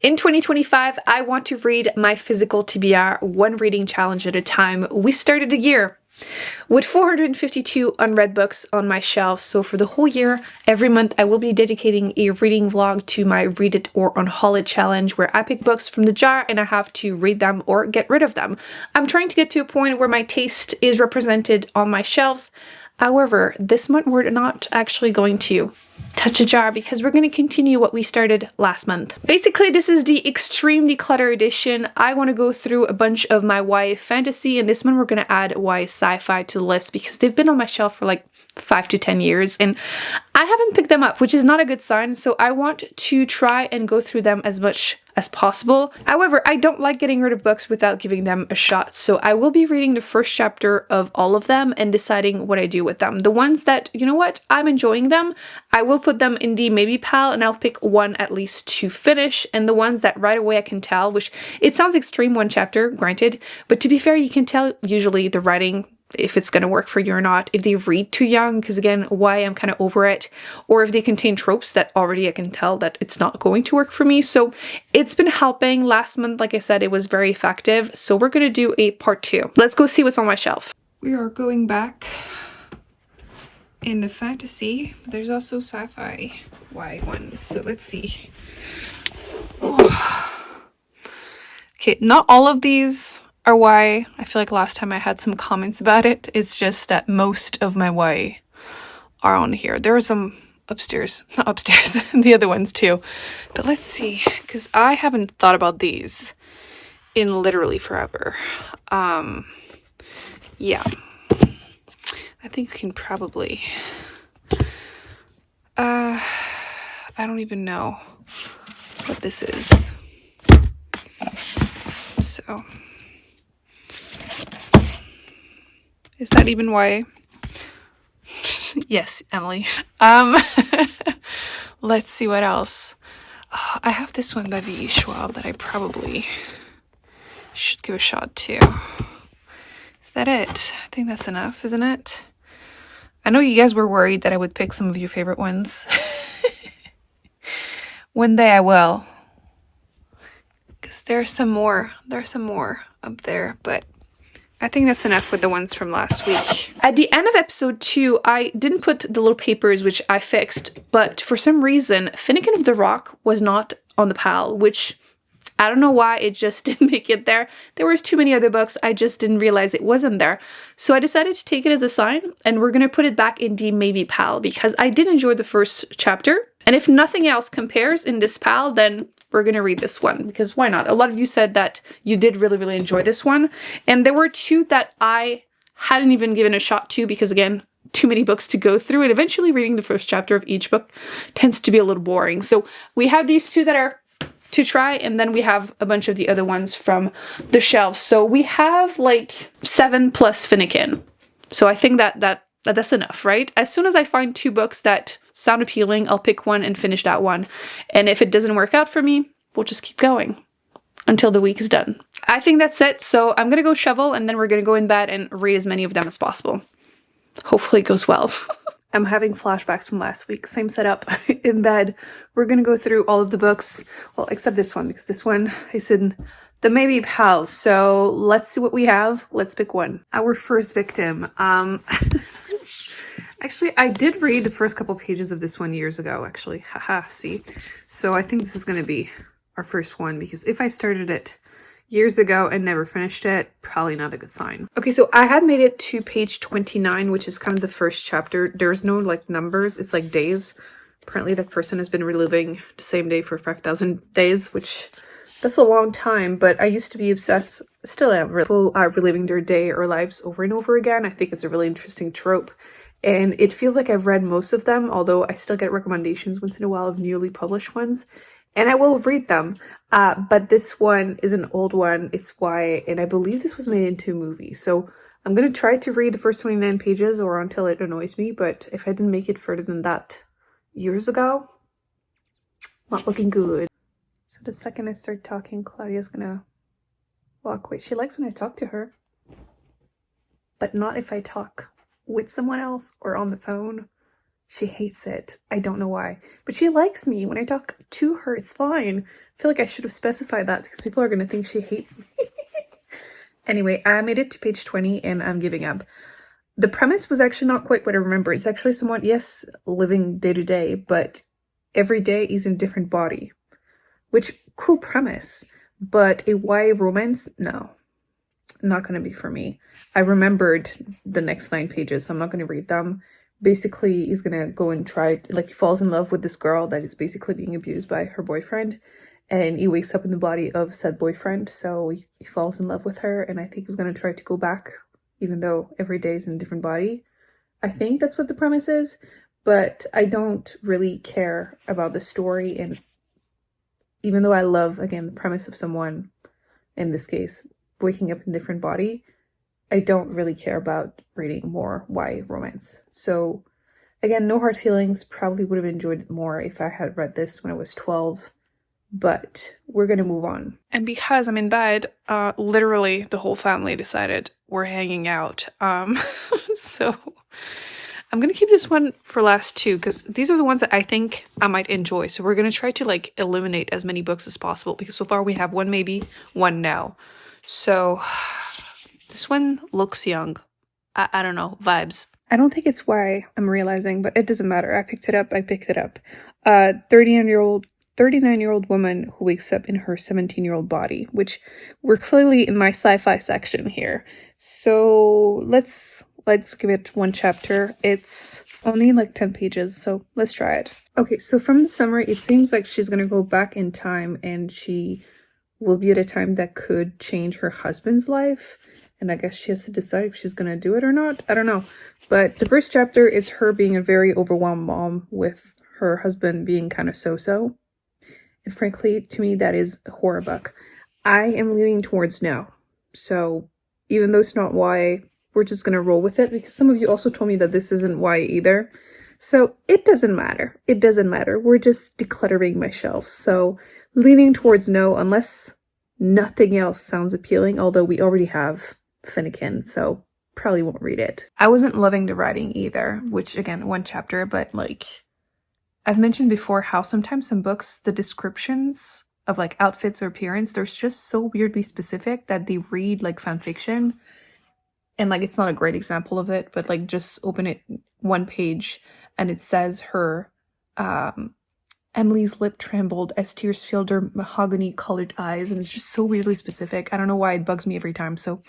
In 2025, I want to read my physical TBR, one reading challenge at a time. We started the year with 452 unread books on my shelf, so for the whole year, every month I will be dedicating a reading vlog to my Read It or Unhaul It challenge, where I pick books from the jar and I have to read them or get rid of them. I'm trying to get to a point where my taste is represented on my shelves. However, this month we're not actually going to touch a jar because we're going to continue what we started last month. Basically, this is the extreme declutter edition. I want to go through a bunch of my YA fantasy, and this month we're going to add YA sci-fi to the list because they've been on my shelf for like 5 to 10 years and I haven't picked them up, which is not a good sign. So I want to try and go through them as much as possible. However, I don't like getting rid of books without giving them a shot. So I will be reading the first chapter of all of them and deciding what I do with them. The ones that, you know what, I'm enjoying them, I will put them in the maybe pile and I'll pick one at least to finish. And the ones that right away I can tell, which it sounds extreme one chapter, granted, but to be fair, you can tell usually the writing, if it's going to work for you or not, if they read too young, because again, why I'm kind of over it, or if they contain tropes that already I can tell that it's not going to work for me. So it's been helping. Last month, like I said, it was very effective. So we're going to do a part 2. Let's go see what's on my shelf. We are going back in the fantasy. There's also sci-fi YA ones. So let's see. Oh. Okay, not all of these are YA. I feel like last time I had some comments about it. It's just that most of my YA are on here. There are some upstairs, not upstairs, the other ones too. But let's see, because I haven't thought about these in literally forever. Yeah. I think we can probably... I don't even know what this is. So... is that even YA? Yes, Emily. Let's see what else. Oh, I have this one by V. Schwab that I probably should give a shot to. Is that it? I think that's enough, isn't it? I know you guys were worried that I would pick some of your favorite ones. One day I will. Because there's some more. There's some more up there, but I think that's enough with the ones from last week. At the end of episode 2, I didn't put the little papers, which I fixed, but for some reason, Finnegan of the Rock was not on the pile, which I don't know why, it just didn't make it there. There was too many other books, I just didn't realize it wasn't there. So I decided to take it as a sign, and we're gonna put it back in the maybe pile, because I did enjoy the first chapter, and if nothing else compares in this pile, then we're going to read this one, because why not? A lot of you said that you did really enjoy this one. And there were 2 that I hadn't even given a shot to because, again, too many books to go through. And eventually reading the first chapter of each book tends to be a little boring. So we have these 2 that are to try. And then we have a bunch of the other ones from the shelves. So we have like 7 plus Finnegan. So I think that's enough, right? As soon as I find 2 books that sound appealing, I'll pick one and finish that one. And if it doesn't work out for me, we'll just keep going until the week is done. I think that's it. So I'm going to go shovel and then we're going to go in bed and read as many of them as possible. Hopefully it goes well. I'm having flashbacks from last week. Same setup in bed. We're going to go through all of the books. Well, except this one, because this one is in the maybe pal. So let's see what we have. Let's pick one. Our first victim. Actually, I did read the first couple pages of this one years ago, actually. Haha, see? So I think this is going to be our first one, because if I started it years ago and never finished it, probably not a good sign. Okay, so I had made it to page 29, which is kind of the first chapter. There's no, like, numbers. It's like days. Apparently that person has been reliving the same day for 5,000 days, which that's a long time, but I used to be obsessed, still am, reliving their day or lives over and over again. I think it's a really interesting trope. And it feels like I've read most of them, although I still get recommendations once in a while of newly published ones. And I will read them. But this one is an old one. It's YA, and I believe this was made into a movie. So I'm going to try to read the first 29 pages or until it annoys me. But if I didn't make it further than that years ago, not looking good. So the second I start talking, Claudia's going to walk away. She likes when I talk to her. But not if I talk with someone else or on the phone. She hates it. I don't know why. But she likes me. When I talk to her, it's fine. I feel like I should have specified that because people are going to think she hates me. Anyway, I made it to page 20 and I'm giving up. The premise was actually not quite what I remember. It's actually somewhat, yes, living day to day, but every day is in a different body. Which, cool premise. But a YA romance? No. Not going to be for me. I remembered the next 9 pages, so I'm not going to read them. Basically, he's going to go and try, like, he falls in love with this girl that is basically being abused by her boyfriend. And he wakes up in the body of said boyfriend, so he falls in love with her, and I think he's going to try to go back, even though every day is in a different body. I think that's what the premise is, but I don't really care about the story, and even though I love, again, the premise of someone, in this case, waking up in a different body, I don't really care about reading more YA romance. So, again, no hard feelings. Probably would have enjoyed it more if I had read this when I was 12. But we're gonna move on. And because I'm in bed, literally the whole family decided we're hanging out. So I'm gonna keep this one for last too, because these are the ones that I think I might enjoy. So we're gonna try to like eliminate as many books as possible, because so far we have one maybe, one no. So this one looks young. I don't know, vibes. I don't think it's why I'm realizing, but it doesn't matter. I picked it up. 39-year-old woman who wakes up in her 17-year-old body, which we're clearly in my sci-fi section here. So let's give it one chapter. It's only like 10 pages, so let's try it. Okay, so from the summary, it seems like she's gonna go back in time and she will be at a time that could change her husband's life. And I guess she has to decide if she's gonna do it or not. I don't know. But the first chapter is her being a very overwhelmed mom with her husband being kind of so-so. And frankly, to me, that is a horror book. I am leaning towards no. So even though it's not YA, we're just going to roll with it, because some of you also told me that this isn't YA either. So it doesn't matter. It doesn't matter. We're just decluttering my shelves. So leaning towards no, unless nothing else sounds appealing, although we already have Finnegan, so probably won't read it. I wasn't loving the writing either, which again, one chapter, but like, I've mentioned before how sometimes some books, the descriptions of like outfits or appearance, they're just so weirdly specific that they read like fan fiction. And like, it's not a great example of it, but like just open it one page and it says her, Emily's lip trembled as tears filled her mahogany colored eyes. And it's just so weirdly specific. I don't know why it bugs me every time. So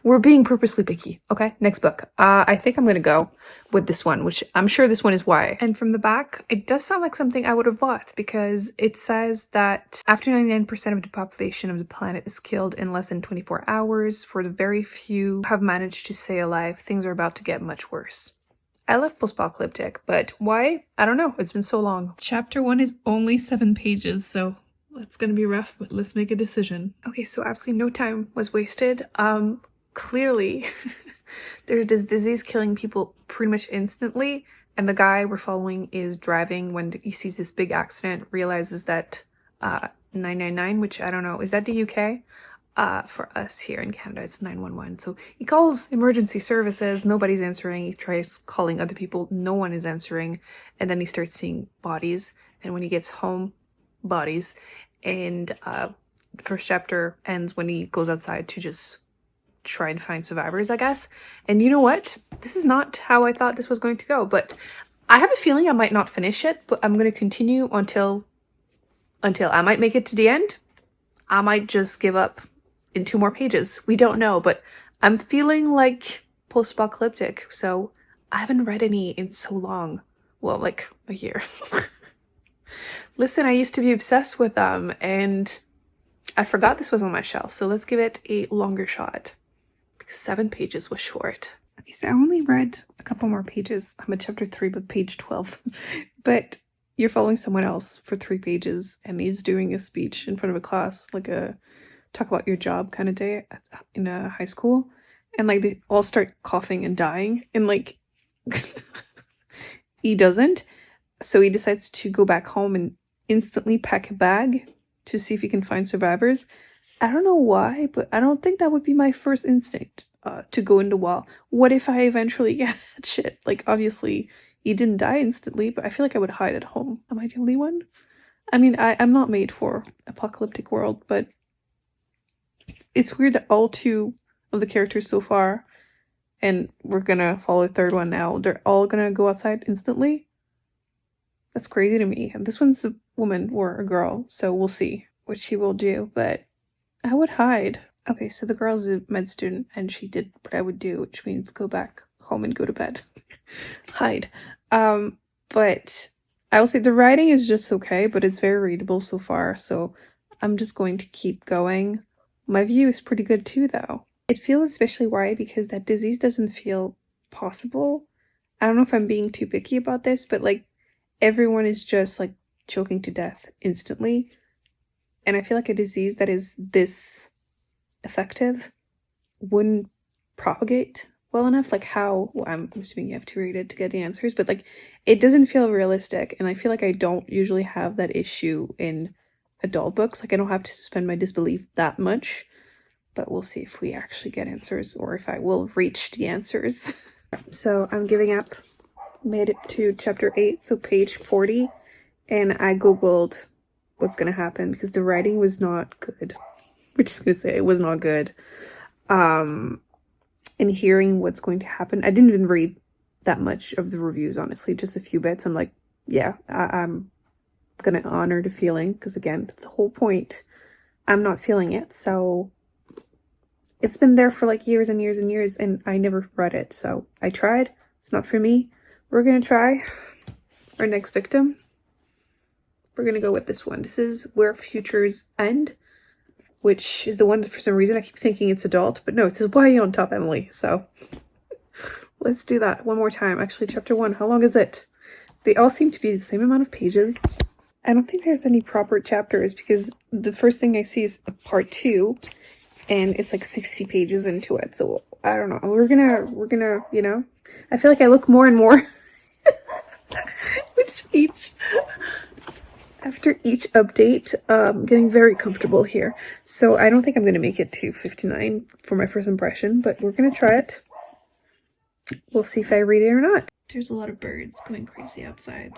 we're being purposely picky. Okay, next book. I think I'm gonna go with this one, which I'm sure this one is YA. And from the back, it does sound like something I would have bought, because it says that after 99% of the population of the planet is killed in less than 24 hours, for the very few who have managed to stay alive, things are about to get much worse. I love post-apocalyptic, but why? I don't know. It's been so long. Chapter 1 is only 7 pages, so it's gonna be rough, but let's make a decision. Okay, so absolutely no time was wasted. Clearly, there's this disease killing people pretty much instantly, and the guy we're following is driving when he sees this big accident, realizes that 999, which I don't know, is that the UK? For us here in Canada, it's 911. So he calls emergency services, nobody's answering. He tries calling other people, no one is answering, and then he starts seeing bodies, and when he gets home, bodies. And the first chapter ends when he goes outside to just try and find survivors, I guess. And you know what? This is not how I thought this was going to go, but I have a feeling I might not finish it, but I'm going to continue until I might make it to the end. I might just give up in 2 more pages. We don't know, but I'm feeling like post-apocalyptic, so I haven't read any in so long. Well, like a year. Listen, I used to be obsessed with them, and I forgot this was on my shelf, so let's give it a longer shot, because 7 pages was short. Okay, so I only read a couple more pages. I'm at chapter 3, but page 12. But you're following someone else for 3 pages, and he's doing a speech in front of a class, like a talk about your job kind of day in a high school, and like they all start coughing and dying, and like he doesn't, so he decides to go back home and instantly pack a bag to see if he can find survivors. I don't know why, but I don't think that would be my first instinct to go into wall. What if I eventually get shit? Like, obviously, he didn't die instantly, but I feel like I would hide at home. Am I the only one? I mean, I'm not made for apocalyptic world, but it's weird that all two of the characters so far, and we're gonna follow the third one now, they're all gonna go outside instantly. That's crazy to me. And this one's a woman or a girl, so we'll see what she will do, but I would hide. Okay, so the girl's a med student and she did what I would do, which means go back home and go to bed. Hide. But I will say the writing is just okay, but it's very readable so far, so I'm just going to keep going. My view is pretty good too, though. It feels especially worried because that disease doesn't feel possible. I don't know if I'm being too picky about this, but like everyone is just like choking to death instantly. And I feel like a disease that is this effective wouldn't propagate well enough. Like how, well, I'm assuming you have to read it to get the answers, but like it doesn't feel realistic. And I feel like I don't usually have that issue in adult books. Like I don't have to suspend my disbelief that much, but we'll see if we actually get answers or if I will reach the answers. So I'm giving up. Made it to chapter 8, so page 40, and I googled what's gonna happen because the writing was not good. We're just gonna say it was not good. And hearing what's going to happen, I didn't even read that much of the reviews, honestly, just a few bits. I'm like, yeah, I'm gonna honor the feeling because again, that's the whole point. I'm not feeling it, so it's been there for like years and years and years, and I never read it, so I tried. It's not for me. We're gonna try our next victim. We're gonna go with this one. This is Where Futures End, which is the one that for some reason I keep thinking it's adult, but no, it says Why Are You on Top, Emily? So let's do that one more time. Actually, chapter 1, how long is it? They all seem to be the same amount of pages. I don't think there's any proper chapters because the first thing I see is a part 2, and it's like 60 pages into it. So I don't know. We're gonna, you know, I feel like I look more and more after each update, getting very comfortable here. So I don't think I'm gonna make it to 59 for my first impression, but we're gonna try it. We'll see if I read it or not. There's a lot of birds going crazy outside.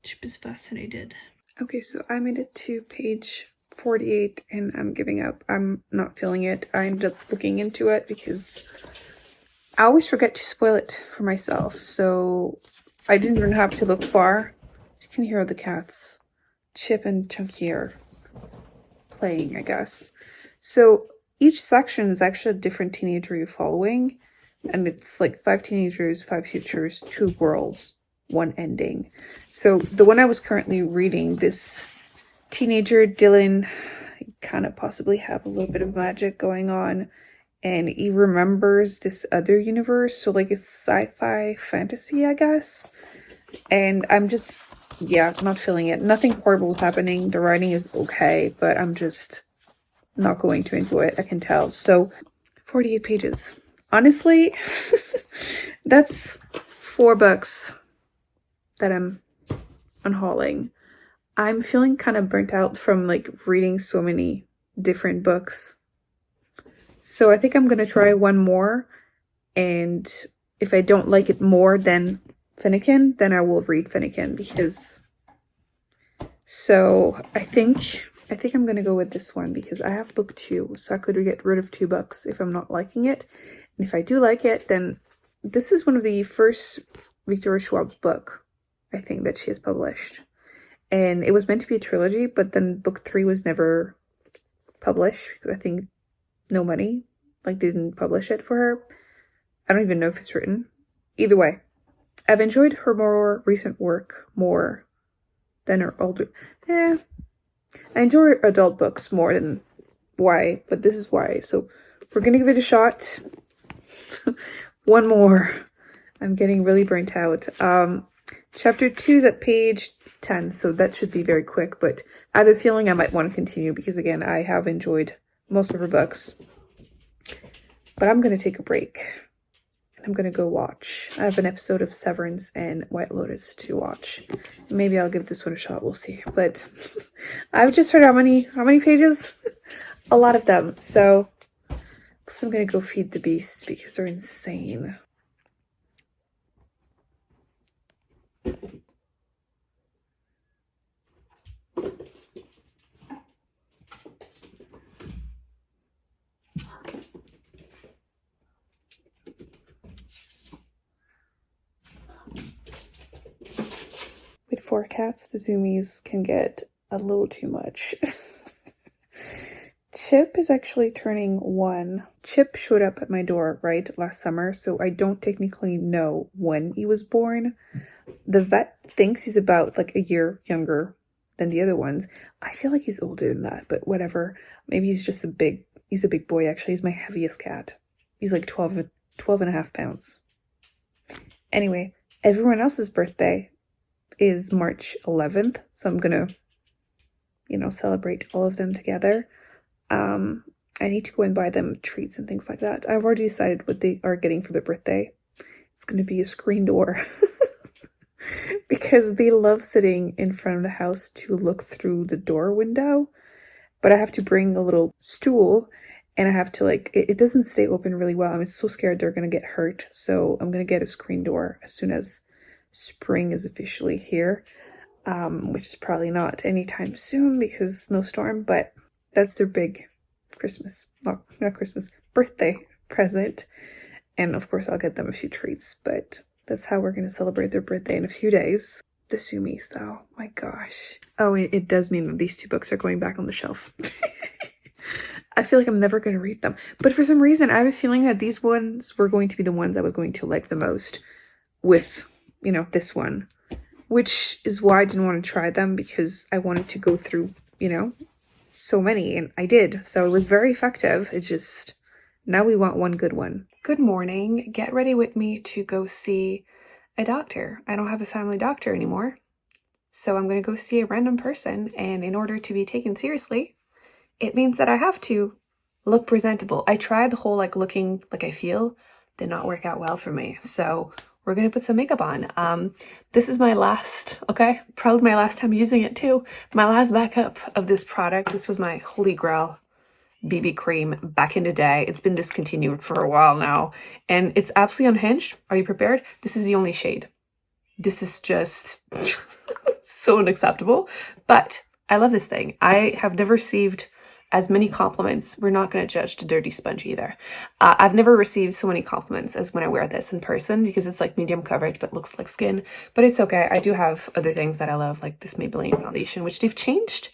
Chip is fascinated. Okay, so I made it to page 48 and I'm giving up. I'm not feeling it. I ended up looking into it because I always forget to spoil it for myself, so I didn't even have to look far. You can hear the cats. Chip and Chunky are playing, I guess. So each section is actually a different teenager you're following, and it's like 5 teenagers, 5 futures, 2 worlds, 1 ending. So the one I was currently reading, this teenager, Dylan, kind of possibly have a little bit of magic going on, and he remembers this other universe, so like it's sci-fi fantasy, I guess. And I'm just, yeah, not feeling it. Nothing horrible is happening. The writing is okay, but I'm just not going to enjoy it, I can tell. So 48 pages. Honestly, that's $4 that I'm unhauling. I'm feeling kind of burnt out from like reading so many different books. So I think I'm gonna try one more, and if I don't like it more than Finnegan, then I will read Finnegan because... So I think I'm gonna go with this one because I have book 2, so I could get rid of 2 books if I'm not liking it. And if I do like it, then this is one of the first Victoria Schwab's book, I think, that she has published. And it was meant to be a trilogy, but then book 3 was never published because I think no money, like, didn't publish it for her. I don't even know if it's written. Either way, I've enjoyed her more recent work more than her older. I enjoy adult books more than YA, but this is YA, so we're gonna give it a shot. One more. I'm getting really burnt out. Chapter 2 is at page 10, so that should be very quick, but I have a feeling I might want to continue because, again, I have enjoyed most of her books. But I'm going to take a break. I'm going to go watch. I have an episode of Severance and White Lotus to watch. Maybe I'll give this one a shot. We'll see. But I've just heard how many pages? a lot of them. So I'm gonna go feed the beasts because they're insane. With 4 cats, the zoomies can get a little too much. Chip is actually turning 1. Chip showed up at my door, right, last summer, so I don't technically know when he was born. The vet thinks he's about like a year younger than the other ones. I feel like he's older than that, but whatever. Maybe he's just he's a big boy, actually. He's my heaviest cat. He's like 12 and a half pounds. Anyway, everyone else's birthday is March 11th, so I'm gonna, celebrate all of them together. I need to go and buy them treats and things like that. I've already decided what they are getting for their birthday. It's gonna be a screen door. Because they love sitting in front of the house to look through the door window, but I have to bring a little stool and I have to it doesn't stay open really well. I'm so scared they're gonna get hurt, so I'm gonna get a screen door as soon as spring is officially here, which is probably not anytime soon because snowstorm, but that's their big birthday present. And of course I'll get them a few treats, but that's how we're going to celebrate their birthday in a few days. The Sumis, though. My gosh. Oh, it does mean that these 2 books are going back on the shelf. I feel like I'm never going to read them. But for some reason, I have a feeling that these ones were going to be the ones I was going to like the most with, this one. Which is why I didn't want to try them, because I wanted to go through, so many. And I did. So it was very effective. It's just, now we want one good one. Good morning. Get ready with me to go see a doctor. I don't have a family doctor anymore. So I'm going to go see a random person. And in order to be taken seriously, it means that I have to look presentable. I tried the whole looking like I feel. Did not work out well for me. So we're going to put some makeup on. This is my last, probably my last time using it too. My last backup of this product. This was my holy grail BB Cream back in the day. It's been discontinued for a while now, and it's absolutely unhinged. Are you prepared? This is the only shade. This is just so unacceptable, but I love this thing. I have never received as many compliments. We're not going to judge the dirty sponge either. I've never received so many compliments as when I wear this in person, because it's like medium coverage but looks like skin, but it's okay. I do have other things that I love, like this Maybelline foundation, which they've changed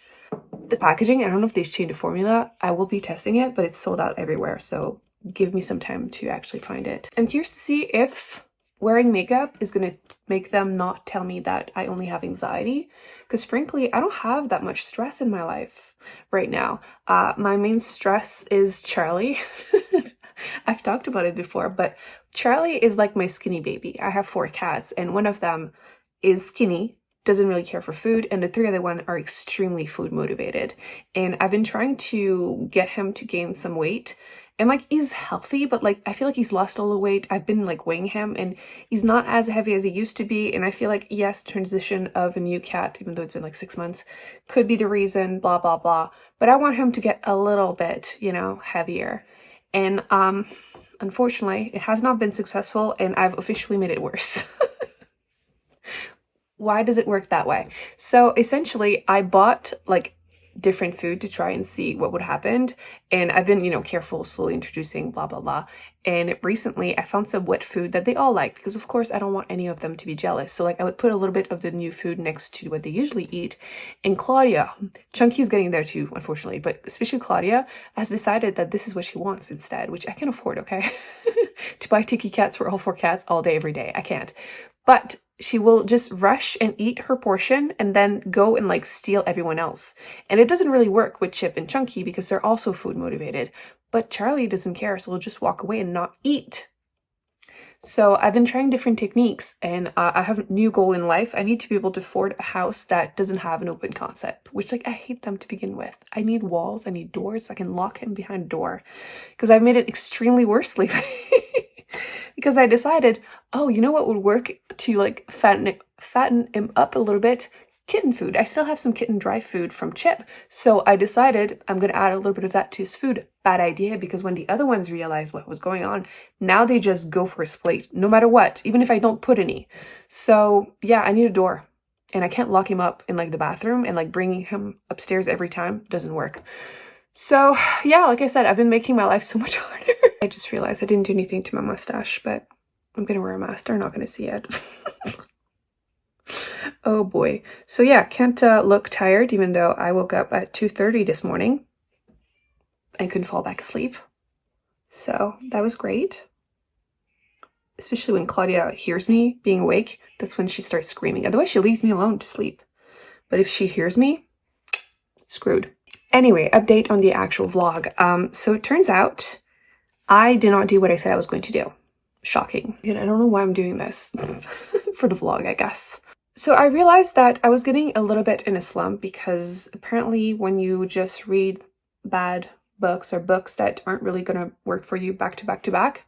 the packaging. I don't know if they've changed the formula. I will be testing it, but it's sold out everywhere, so give me some time to actually find it. I'm curious to see if wearing makeup is going to make them not tell me that I only have anxiety, because frankly, I don't have that much stress in my life right now. My main stress is Charlie. I've talked about it before, but Charlie is like my skinny baby. I have 4 cats, and one of them is skinny, doesn't really care for food, and the 3 other one are extremely food motivated. And I've been trying to get him to gain some weight, and he's healthy, but I feel like he's lost all the weight. I've been weighing him, and he's not as heavy as he used to be. And I feel like, yes, transition of a new cat, even though it's been 6 months, could be the reason, blah blah blah, but I want him to get a little bit, heavier. And unfortunately it has not been successful, and I've officially made it worse. Why does it work that way? So essentially I bought different food to try and see what would happen, and I've been careful, slowly introducing blah blah blah. And recently I found some wet food that they all like, because of course I don't want any of them to be jealous. So I would put a little bit of the new food next to what they usually eat. And Claudia, Chunky's getting there too, unfortunately, but especially Claudia has decided that this is what she wants instead, which I can afford, okay? To buy Tiki Cats for all 4 cats all day every day, I can't. But she will just rush and eat her portion and then go and steal everyone else. And it doesn't really work with Chip and Chunky because they're also food motivated. But Charlie doesn't care, so he'll just walk away and not eat. So I've been trying different techniques, and I have a new goal in life. I need to be able to afford a house that doesn't have an open concept, which I hate them to begin with. I need walls, I need doors, so I can lock him behind a door, because I've made it extremely worse lately. Because I decided, oh, you know what would work to fatten him up a little bit? kitten food. I still have some kitten dry food from Chip. So I decided I'm going to add a little bit of that to his food. Bad idea, because when the other ones realized what was going on, now they just go for his plate, no matter what, even if I don't put any. So yeah, I need a door. And I can't lock him up in like the bathroom, and like bringing him upstairs every time doesn't work. So yeah, like I said, I've been making my life so much harder. I just realized I didn't do anything to my mustache, but I'm gonna wear a mask. They're not gonna see it. Oh boy. So yeah, can't look tired, even though I woke up at 2:30 this morning and couldn't fall back asleep. So that was great. Especially when Claudia hears me being awake, that's when she starts screaming. Otherwise, she leaves me alone to sleep. But if she hears me, screwed. Anyway, update on the actual vlog. So it turns out I did not do what I said I was going to do. Shocking. And I don't know why I'm doing this for the vlog, I guess. So I realized that I was getting a little bit in a slump, because apparently when you just read bad books or books that aren't really going to work for you back to back to back,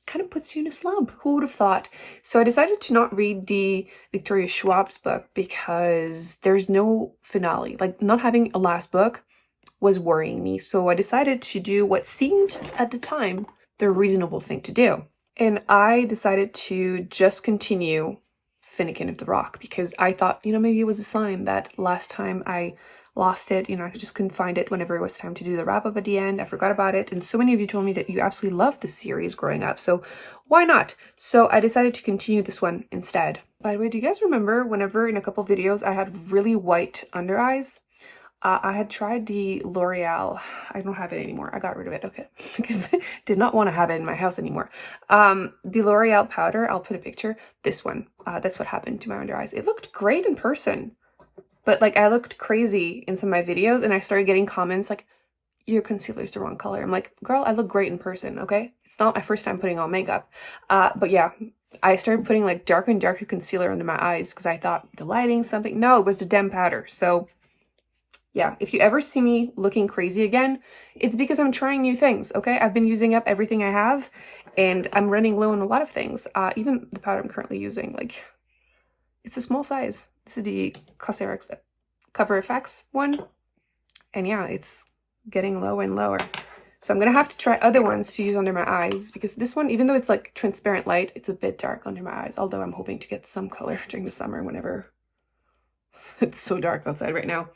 kind of puts you in a slump. Who would have thought? So I decided to not read the Victoria Schwab's book because there's no finale. Like, not having a last book was worrying me. So I decided to do what seemed at the time the reasonable thing to do. And I decided to just continue Finnegan of the Rock, because I thought, you know, maybe it was a sign that last time I lost it, you know, I just couldn't find it whenever it was time to do the wrap up at the end. I forgot about it, and so many of you told me that you absolutely loved the series growing up, so why not? So I decided to continue this one instead. By the way, do you guys remember whenever in a couple videos I had really white under eyes? I had tried the L'Oreal. I don't have it anymore. I got rid of it. Okay. Because I did not want to have it in my house anymore. The L'Oreal powder, I'll put a picture. This one. That's what happened to my under eyes. It looked great in person. But like, I looked crazy in some of my videos, and I started getting comments like, your concealer's the wrong color. I'm like, girl, I look great in person, okay? It's not my first time putting on makeup. But yeah, I started putting like darker and darker concealer under my eyes because I thought the lighting, something. No, it was the damn powder. So yeah, if you ever see me looking crazy again, it's because I'm trying new things, okay? I've been using up everything I have, and I'm running low on a lot of things. Even the powder I'm currently using, like, it's a small size. This is the Cosrx Cover FX one. And yeah, it's getting lower and lower. So I'm going to have to try other ones to use under my eyes, because this one, even though it's like transparent light, it's a bit dark under my eyes. Although I'm hoping to get some color during the summer whenever it's so dark outside right now.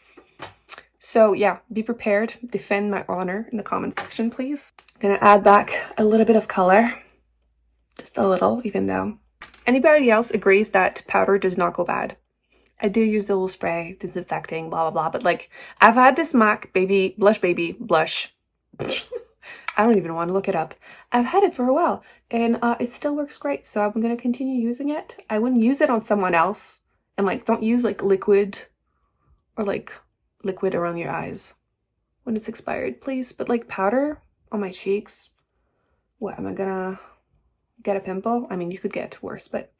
So yeah, be prepared. Defend my honor in the comment section, please. I'm gonna add back a little bit of color. Just a little, even though. Anybody else agrees that powder does not go bad? I do use the little spray, disinfecting, blah, blah, blah. But like, I've had this MAC Baby Blush. I don't even want to look it up. I've had it for a while, and it still works great. So I'm gonna continue using it. I wouldn't use it on someone else. And like, don't use like liquid or like liquid around your eyes when it's expired, please. But like, powder on my cheeks, what, am I gonna get a pimple? I mean, you could get worse, but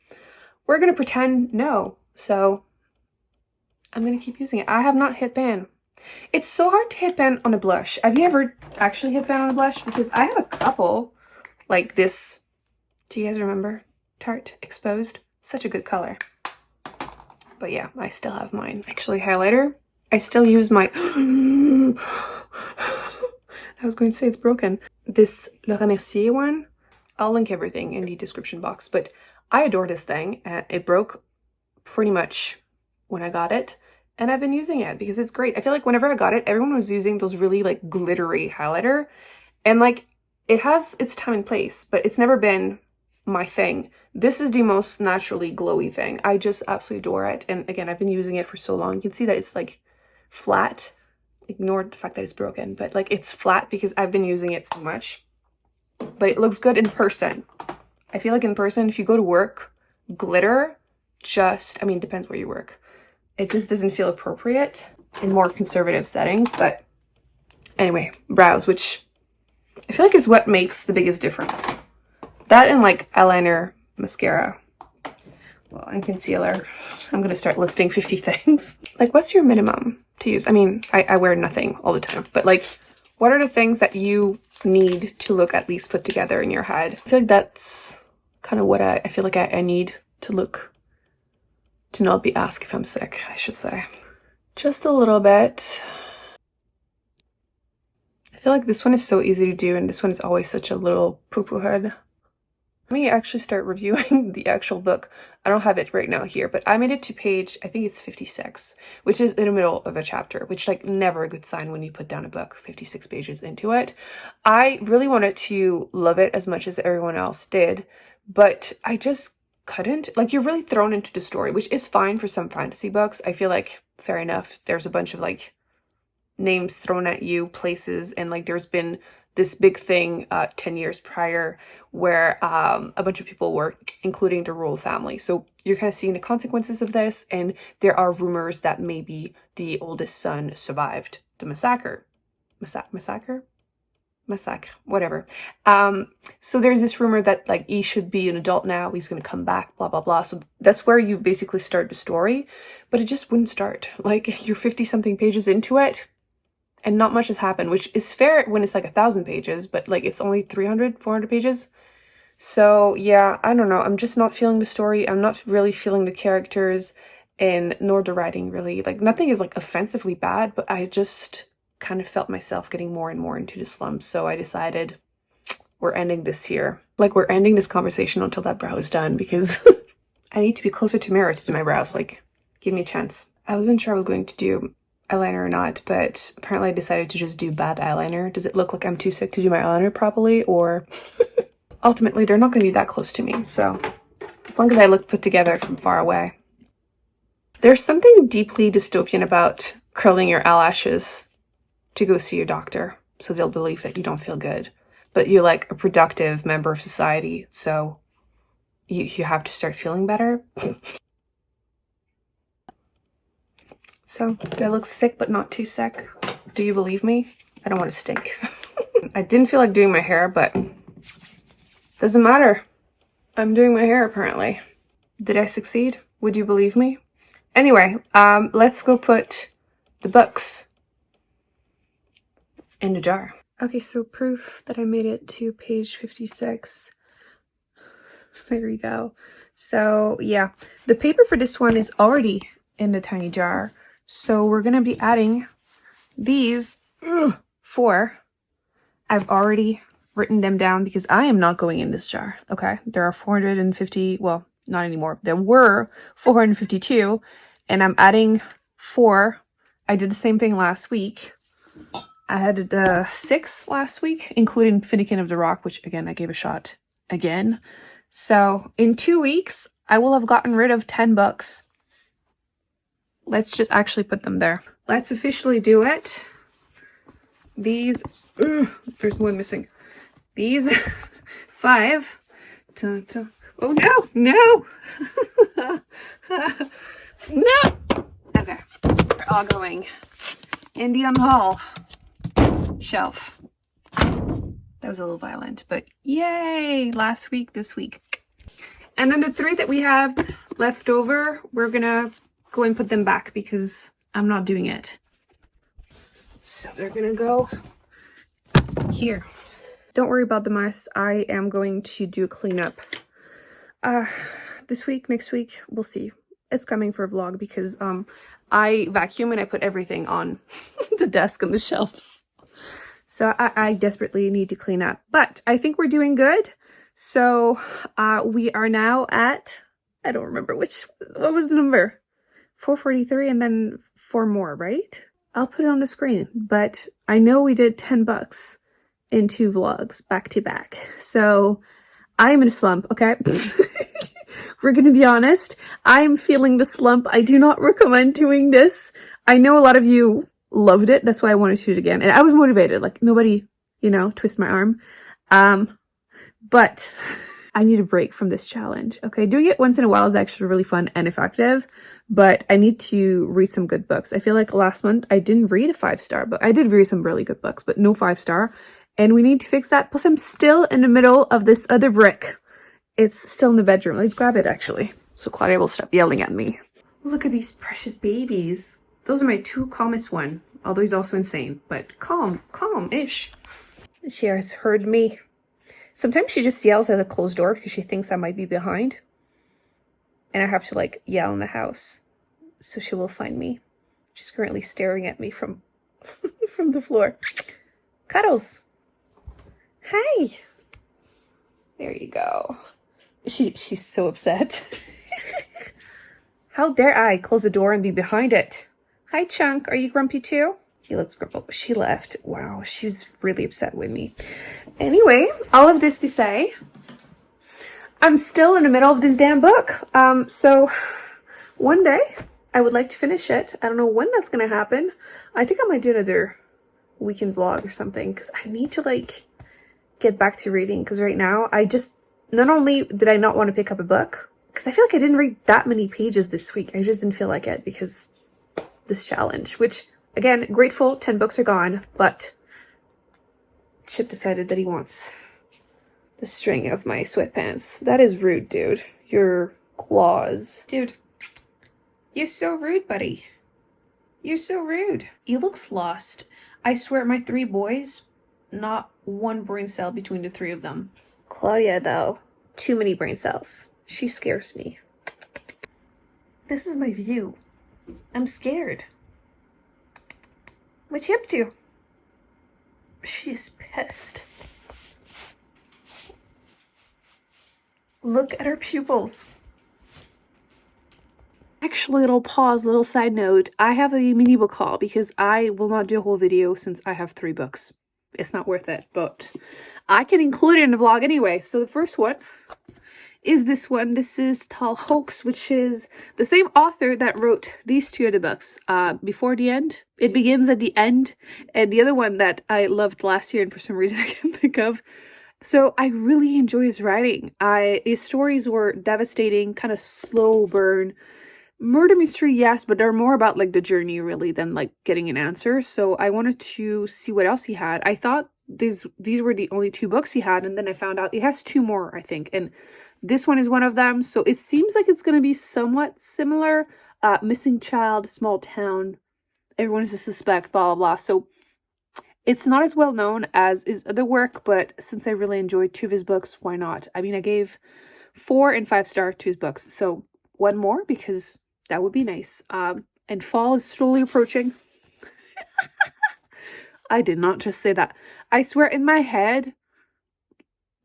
we're gonna pretend no. So I'm gonna keep using it. I have not hit ban. It's so hard to hit ban on a blush. Have you ever actually hit ban on a blush? Because I have a couple like this. Do you guys remember Tarte Exposed? Such a good color. But yeah, I still have mine. Actually, highlighter, I still use my I was going to say it's broken. This Laura Mercier one. I'll link everything in the description box, but I adore this thing, and it broke pretty much when I got it, and I've been using it because it's great. I feel like whenever I got it, everyone was using those really like glittery highlighter, and like, it has its time and place, but it's never been my thing. This is the most naturally glowy thing. I just absolutely adore it. And again, I've been using it for so long. You can see that it's like flat. Ignore the fact that it's broken, but like, it's flat because I've been using it so much. But it looks good in person. I feel like in person, if you go to work, glitter just, I mean, depends where you work. It just doesn't feel appropriate in more conservative settings. But anyway, brows, which I feel like is what makes the biggest difference. That and like eyeliner, mascara, well, and concealer. I'm gonna start listing 50 things. Like, what's your minimum to use? I mean, I wear nothing all the time, but like, what are the things that you need to look at least put together in your head? I feel like that's kind of what I feel like I need to look to not be asked if I'm sick, I should say. Just a little bit. I feel like this one is so easy to do, and this one is always such a little poo-poo head. Let me actually start reviewing the actual book. I don't have it right now here, but I made it to page, I think it's 56, which is in the middle of a chapter, which like never a good sign when you put down a book 56 pages into it. I really wanted to love it as much as everyone else did, but I just couldn't. Like, you're really thrown into the story, which is fine for some fantasy books. I feel like fair enough. There's a bunch of like names thrown at you, places, and like there's been this big thing 10 years prior where a bunch of people were, including the royal family. So you're kind of seeing the consequences of this, and there are rumors that maybe the oldest son survived the massacre. Massacre, whatever. So there's this rumor that like he should be an adult now, he's gonna come back, blah, blah, blah. So that's where you basically start the story, but it just wouldn't start. Like, you're 50 something pages into it, and not much has happened, which is fair when it's like 1,000 pages, but like it's only 300, 400 pages. So yeah, I don't know. I'm just not feeling the story. I'm not really feeling the characters, and nor the writing really. Like, nothing is like offensively bad, but I just kind of felt myself getting more and more into the slump. So I decided we're ending this here. Like, we're ending this conversation until that brow is done, because I need to be closer to mirror to do my brows. Like, give me a chance. I wasn't sure I was going to do eyeliner or not, but apparently I decided to just do bad eyeliner. Does it look like I'm too sick to do my eyeliner properly, or ultimately they're not going to be that close to me, so as long as I look put together from far away. There's something deeply dystopian about curling your eyelashes to go see your doctor, so they'll believe that you don't feel good, but you're like a productive member of society, so you have to start feeling better. So, do I look sick but not too sick? Do you believe me? I don't want to stink. I didn't feel like doing my hair, but doesn't matter. I'm doing my hair apparently. Did I succeed? Would you believe me? Anyway, let's go put the books in the jar. Okay, so proof that I made it to page 56. There we go. So yeah, the paper for this one is already in the tiny jar. So we're going to be adding these 4. I've already written them down because I am not going in this jar. Okay, there are 450, well, not anymore. There were 452, and I'm adding 4. I did the same thing last week. I had 6 last week, including Finnegan of the Rock, which again, I gave a shot again. So in 2 weeks, I will have gotten rid of 10 books. Let's just actually put them there. Let's officially do it. These, there's one missing. These 5. Oh no, no. No. Okay, they're all going in the Unhaul shelf. That was a little violent, but yay, last week, this week. And then the 3 that we have left over, we're gonna go and put them back because I'm not doing it. So they're gonna go here. Don't worry about the mess. I am going to do a cleanup this week, next week, we'll see. It's coming for a vlog because I vacuum and I put everything on the desk and the shelves. So I desperately need to clean up, but I think we're doing good. So we are now at, I don't remember what was the number? 443 and then 4 more, right? I'll put it on the screen, but I know we did 10 bucks in 2 vlogs back to back. So I'm in a slump, okay? We're gonna be honest. I'm feeling the slump. I do not recommend doing this. I know a lot of you loved it. That's why I wanted to do it again. And I was motivated, like nobody, you know, twist my arm. But I need a break from this challenge. Okay, doing it once in a while is actually really fun and effective, but I need to read some good books. I feel like last month I didn't read a 5-star book. I did read some really good books, but no 5-star. And we need to fix that. Plus I'm still in the middle of this other brick. It's still in the bedroom. Let's grab it actually, so Claudia will stop yelling at me. Look at these precious babies. Those are my 2 calmest one, although he's also insane, but calm-ish. She has heard me. Sometimes she just yells at a closed door because she thinks I might be behind. and I have to like yell in the house so she will find me. She's currently staring at me from from the floor. Cuddles. Hi. There you go. She's so upset. How dare I close the door and be behind it? Hi, Chunk. Are you grumpy too? He looks grumpy. Oh, she left. Wow, she's really upset with me. Anyway, all of this to say, I'm still in the middle of this damn book. So one day I would like to finish it. I don't know when that's gonna happen. I think I might do another weekend vlog or something because I need to like get back to reading, because right now I just, not only did I not want to pick up a book, because I feel like I didn't read that many pages this week. I just didn't feel like it because this challenge, which again, grateful, 10 books are gone, but Chip decided that he wants the string of my sweatpants. That is rude, dude. Your claws. Dude, you're so rude, buddy. You're so rude. He looks lost. I swear, my 3 boys, not one brain cell between the 3 of them. Claudia, though, too many brain cells. She scares me. This is my view. I'm scared. What's she up to? She's pissed. Look at her pupils. Actually, little pause, little side note. I have a mini book haul because I will not do a whole video since I have 3 books. It's not worth it, but I can include it in the vlog anyway. So the first one is this one. This is Tall Hoax, which is the same author that wrote these 2 other books, Before the End. It Begins at the End, and the other one that I loved last year and for some reason I can't think of. So I really enjoy his writing. His stories were devastating, kind of slow burn. Murder mystery, yes, but they're more about like the journey really than like getting an answer. So I wanted to see what else he had. I thought these were the only 2 books he had, and then I found out he has 2 more, I think, and this one is one of them. So it seems like it's going to be somewhat similar. Missing child, small town, everyone is a suspect, blah blah blah. So it's not as well known as his other work, but since I really enjoyed 2 of his books, why not? I mean, I gave 4 and 5 stars to his books, so 1 more because that would be nice. And fall is slowly approaching. I did not just say that. I swear, in my head,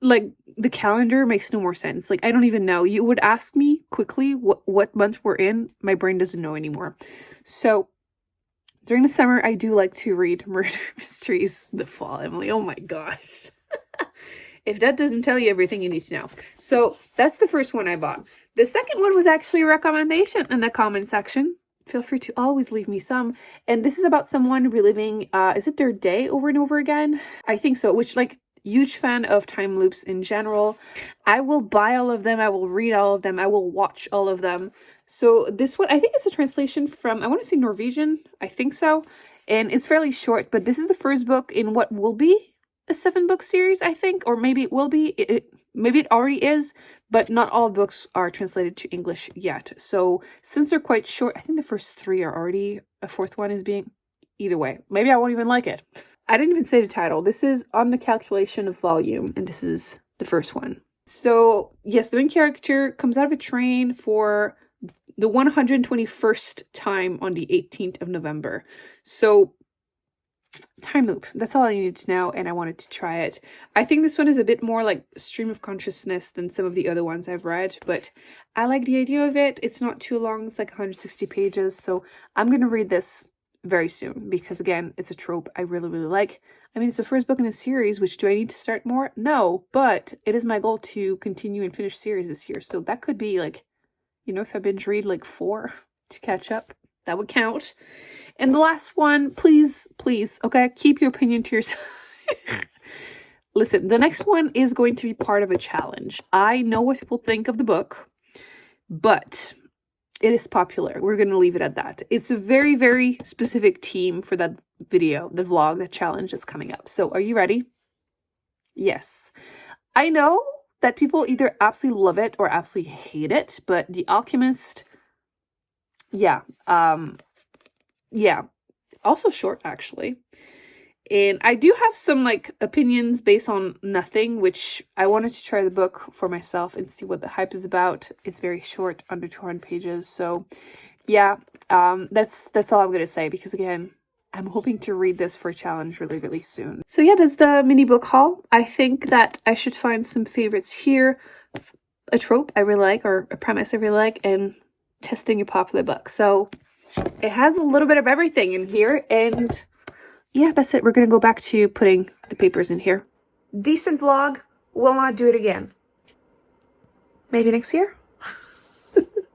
like, the calendar makes no more sense. Like, I don't even know. You would ask me quickly what month we're in. My brain doesn't know anymore. So during the summer, I do like to read murder mysteries. The fall, Emily. Oh my gosh. If that doesn't tell you everything you need to know. So that's the first one I bought. The second one was actually a recommendation in the comment section. Feel free to always leave me some. And this is about someone reliving, is it their day over and over again? I think so, which, like, huge fan of time loops in general. I will buy all of them. I will read all of them. I will watch all of them. So this one, I think it's a translation from, I want to say Norwegian. I think so. And it's fairly short, but this is the first book in what will be a 7-book series, I think, or maybe it will be. Maybe it already is, but not all books are translated to English yet. So since they're quite short, I think the first 3 are already, a 4th one is being, either way. Maybe I won't even like it. I didn't even say the title. This is On the Calculation of Volume, and this is the first one. So yes, the main character comes out of a train for the 121st time on the 18th of November. So time loop, that's all I needed to know, and I wanted to try it. I think this one is a bit more like stream of consciousness than some of the other ones I've read, but I like the idea of it. It's not too long. It's like 160 pages, so I'm gonna read this very soon because, again, it's a trope I really like. I mean, it's the first book in a series, which do I need to start more? No, but it is my goal to continue and finish series this year, so that could be like, you know, if I binge read like 4 to catch up, that would count. And the last one, please, okay, keep your opinion to yourself. Listen, the next one is going to be part of a challenge. I know what people think of the book, but it is popular. We're going to leave it at that. It's a very, very specific team for that video, the vlog, the challenge that's coming up. So are you ready? Yes. I know that people either absolutely love it or absolutely hate it, but The Alchemist, yeah, also short, actually. And I do have some like opinions based on nothing, which I wanted to try the book for myself and see what the hype is about. It's very short, under 200 pages. So yeah, that's all I'm gonna say, because again, I'm hoping to read this for a challenge really, really soon. So yeah, that's the mini book haul. I think that I should find some favorites here, a trope I really like, or a premise I really like, and testing a popular book. So it has a little bit of everything in here, and yeah, that's it. We're gonna go back to putting the papers in here. Decent vlog. Will not do it again. Maybe next year?